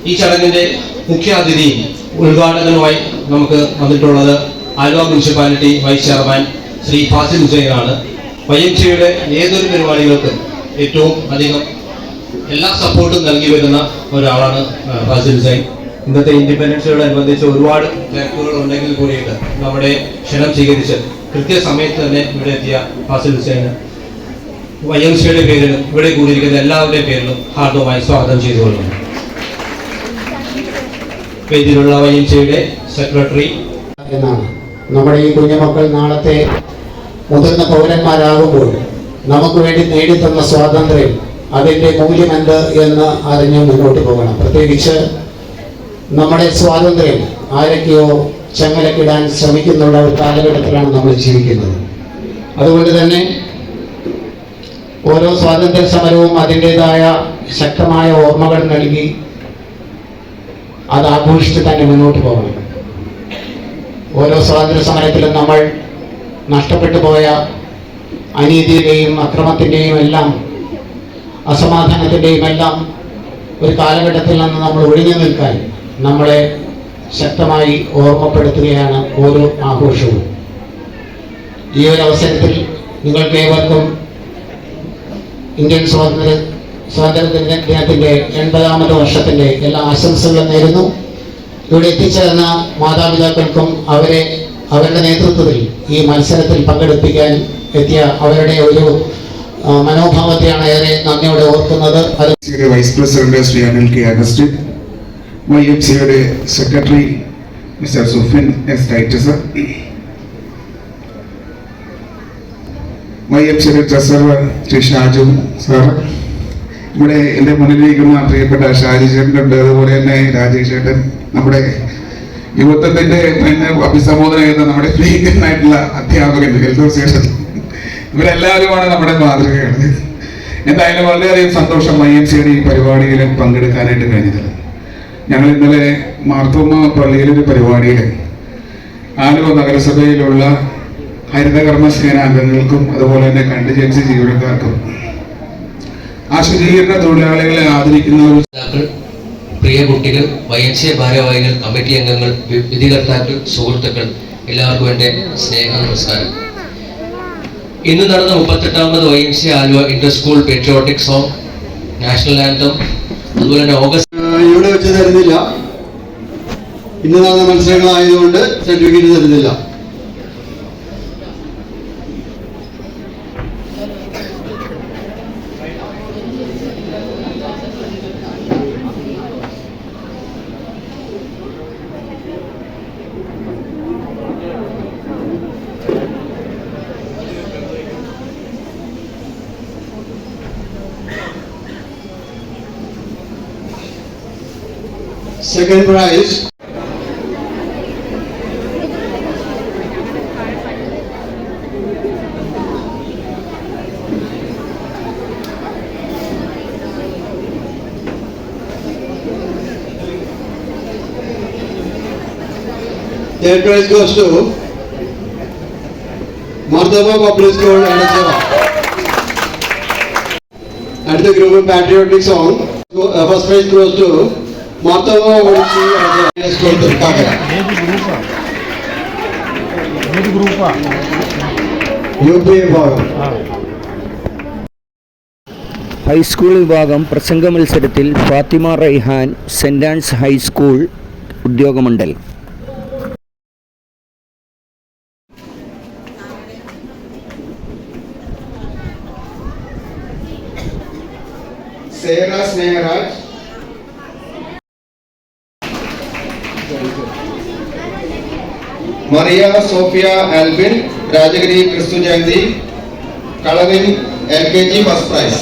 ഈ ചടങ്ങിന്റെ മുഖ്യാതിഥി ഉദ്ഘാടകനുമായി നമുക്ക് വന്നിട്ടുള്ളത് Aluva municipality vice chairman Shri Fasil ഹുസൈനാണ്. YMCAയുടെ ഏതൊരു പരിപാടികൾക്കും ഏറ്റവും അധികം എല്ലാ സപ്പോർട്ടും നൽകി വരുന്ന ഒരാളാണ് ഫാസിൽ ഹുസൈൻ. ഇന്നത്തെ ഇൻഡിപെൻഡൻസിനോടനുബന്ധിച്ച് ഒരുപാട് തിരക്കുകൾ ഉണ്ടെങ്കിൽ കൂടിയിട്ട് നമ്മുടെ ക്ഷണം സ്വീകരിച്ച് കൃത്യസമയത്ത് തന്നെ ഇവിടെ എത്തിയ ഫാസിൽ ഹുസൈന് YMCAയുടെ പേരിലും ഇവിടെ കൂടിയിരിക്കുന്ന എല്ലാവരുടെയും പേരിലും ഹാർദവമായി സ്വാഗതം ചെയ്തുകൊള്ളുന്നു. പേരിലുള്ള YMCAയുടെ സെക്രട്ടറി എന്നാണ്. നമ്മുടെ ഈ കുഞ്ഞുമക്കൾ നാളത്തെ മുതിർന്ന പൗരന്മാരാകുമ്പോൾ നമുക്ക് വേണ്ടി നേടിത്തന്ന സ്വാതന്ത്ര്യം, അതിൻ്റെ മൂല്യം എന്ത് എന്ന് അറിഞ്ഞ് മുന്നോട്ട് പോകണം. പ്രത്യേകിച്ച് നമ്മുടെ സ്വാതന്ത്ര്യം ആരൊക്കെയോ ചങ്ങലക്കിടാൻ ശ്രമിക്കുന്നുള്ള ഒരു കാലഘട്ടത്തിലാണ് നമ്മൾ ജീവിക്കുന്നത്. അതുകൊണ്ട് തന്നെ ഓരോ സ്വാതന്ത്ര്യ സമരവും അതിൻ്റെതായ ശക്തമായ ഓർമ്മകൾ നൽകി അത് ആഘോഷിച്ച് തന്നെ മുന്നോട്ട് പോകണം. ഓരോ സ്വാതന്ത്ര്യ സമരത്തിലും നമ്മൾ നഷ്ടപ്പെട്ടു പോയ അനീതിയുടെയും അക്രമത്തിൻ്റെയും എല്ലാം അസമാധാനത്തിൻ്റെയും എല്ലാം ഒരു കാലഘട്ടത്തിൽ നിന്ന് നമ്മൾ ഒഴിഞ്ഞു നിൽക്കാൻ നമ്മളെ ശക്തമായി ഓർമ്മപ്പെടുത്തുകയാണ് ഓരോ ആഘോഷവും. ഈ ഒരു അവസരത്തിൽ നിങ്ങൾക്ക് ഏവർക്കും ഇന്ത്യൻ സ്വാതന്ത്ര്യ ദിനത്തിൻ്റെ 80ാമത് വർഷത്തിൻ്റെ എല്ലാ ആശംസകളും നേരുന്നു. ഇവിടെ എത്തിച്ചേർന്ന മാതാപിതാക്കൾക്കും അവരുടെ നേതൃത്വത്തിൽ ഈ മത്സരത്തിൽ പങ്കെടുപ്പിക്കാൻ എത്തിയ അവരുടെ ഒരു മനോഭാവത്തെയാണ് ഏറെ നന്ദിയോടെ ഓർക്കുന്നത്. Vice president Shri Anil K Augustine, YMCAയുടെ secretary mister Sufin S Titus, YMCAയുടെ ട്രഷറർ ശ്രീ ഷാജു സാർ, ഇവിടെ എൻ്റെ മുന്നിലിരിക്കുന്ന പ്രിയപ്പെട്ട ഷാജി ചേട്ടനുണ്ട്, അതുപോലെ തന്നെ രാജേഷ് ചേട്ടൻ, നമ്മുടെ യുവത്വത്തിന്റെ തന്നെ അഭിസംബോധന ചെയ്യുന്ന നമ്മുടെ പ്രിയങ്കരനായിട്ടുള്ള അധ്യാപകൻ ചേട്ടൻ, ഇവരെല്ലാവരുമാണ് നമ്മുടെ മാതൃകയാണ്. എന്തായാലും വളരെയധികം സന്തോഷം YMCAയുടെ ഈ പരിപാടിയിൽ പങ്കെടുക്കാനായിട്ട് കഴിഞ്ഞത്. ഞങ്ങൾ ഇന്നലെ മാർത്തോമ പള്ളിയിലൊരു പരിപാടിയിൽ ആലുവ നഗരസഭയിലുള്ള ഹരിതകർമ്മസേന അംഗങ്ങൾക്കും അതുപോലെ തന്നെ കണ്ടിജൻസി ജീവനക്കാർക്കും ആ ശുചീകരണ തൊഴിലാളികളെ ആദരിക്കുന്ന പ്രിയ കുട്ടികൾ, YMCA ഭാരവാഹികൾ, കമ്മിറ്റി അംഗങ്ങൾ, വിധികർത്താക്കൾ, സുഹൃത്തുക്കൾ, എല്ലാവർക്കും എൻ്റെ സ്നേഹ നമസ്കാരം. ഇന്ന് നടന്ന 38ാമത് YMCA Aluva Inter school patriotic song, national anthem, അതുപോലെ തന്നെ ഓഗസ്റ്റ് ഇവിടെ വെച്ച് തരുന്നില്ല. ഇന്ന് നടന്ന മത്സരങ്ങളായതുകൊണ്ട് സർട്ടിഫിക്കറ്റ് തരുന്നില്ല. Second prize third prize goes to Marthaba Public School Anachava. And the group of patriotic song, first prize goes to Marthaba Public School Anachava. UP വിഭാഗം high school വിഭാഗം പ്രസംഗ മത്സരത്തിൽ ഫാത്തിമ റൈഹാൻ, സെന്റ് ആൻസ് ഹൈസ്കൂൾ, ഉദ്യോഗമണ്ഡൽ. സേന സ്നേഹരാജ്, മറിയ സോഫിയ ആൽബിൻ, രാജഗിരി ക്രിസ്തു ജയന്തി, കളവിൻ LKG ഫസ്റ്റ് പ്രൈസ്.